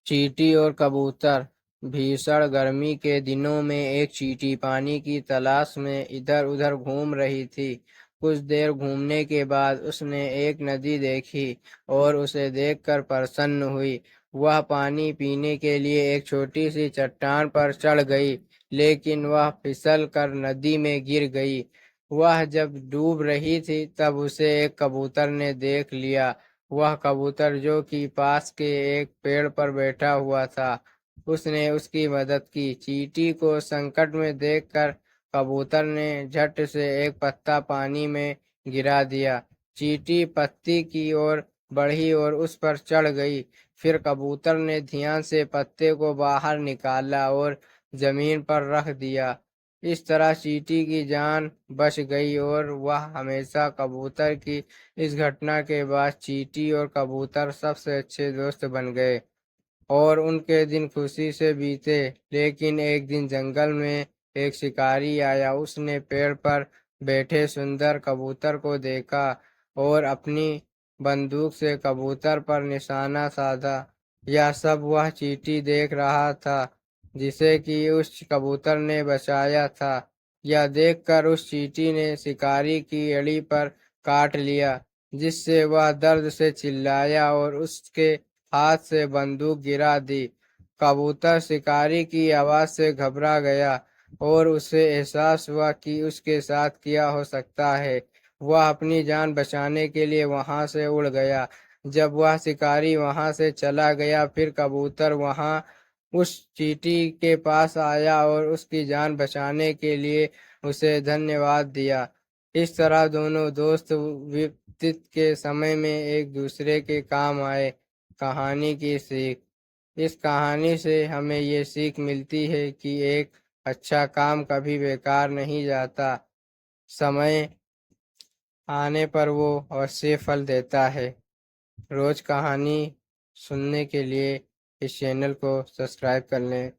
चींटी और कबूतर। भीषण गर्मी के दिनों में एक चींटी पानी की तलाश में इधर उधर घूम रही थी। कुछ देर घूमने के बाद उसने एक नदी देखी और उसे देखकर प्रसन्न हुई। वह पानी पीने के लिए एक छोटी सी चट्टान पर चढ़ गई, लेकिन वह फिसल कर नदी में गिर गई। वह जब डूब रही थी तब उसे एक कबूतर ने देख लिया। वह कबूतर जो कि पास के एक पेड़ पर बैठा हुआ था, उसने उसकी मदद की। चींटी को संकट में देखकर कबूतर ने झट से एक पत्ता पानी में गिरा दिया। चींटी पत्ती की ओर बढ़ी और उस पर चढ़ गई। फिर कबूतर ने ध्यान से पत्ते को बाहर निकाला और जमीन पर रख दिया। इस तरह चींटी की जान बच गई और वह हमेशा कबूतर की। इस घटना के बाद चींटी और कबूतर सबसे अच्छे दोस्त बन गए और उनके दिन खुशी से बीते। लेकिन एक दिन जंगल में एक शिकारी आया। उसने पेड़ पर बैठे सुंदर कबूतर को देखा और अपनी बंदूक से कबूतर पर निशाना साधा। यह सब वह चींटी देख रहा था जिसे कि उस कबूतर ने बचाया था। यह देखकर उस चींटी ने शिकारी की एड़ी पर काट लिया, जिससे वह दर्द से चिल्लाया और उसके हाथ से बंदूक गिरा दी। कबूतर शिकारी की आवाज से घबरा गया और उसे एहसास हुआ कि उसके साथ क्या हो सकता है। वह अपनी जान बचाने के लिए वहां से उड़ गया। जब वह शिकारी वहां से चला गया, फिर कबूतर वहां उस चींटी के पास आया और उसकी जान बचाने के लिए उसे धन्यवाद दिया। इस तरह दोनों दोस्त विपत्ति के समय में एक दूसरे के काम आए। कहानी की सीख। इस कहानी से हमें ये सीख मिलती है कि एक अच्छा काम कभी बेकार नहीं जाता। समय आने पर वो अवश्य फल देता है। रोज कहानी सुनने के लिए इस चैनल को सब्सक्राइब कर लें।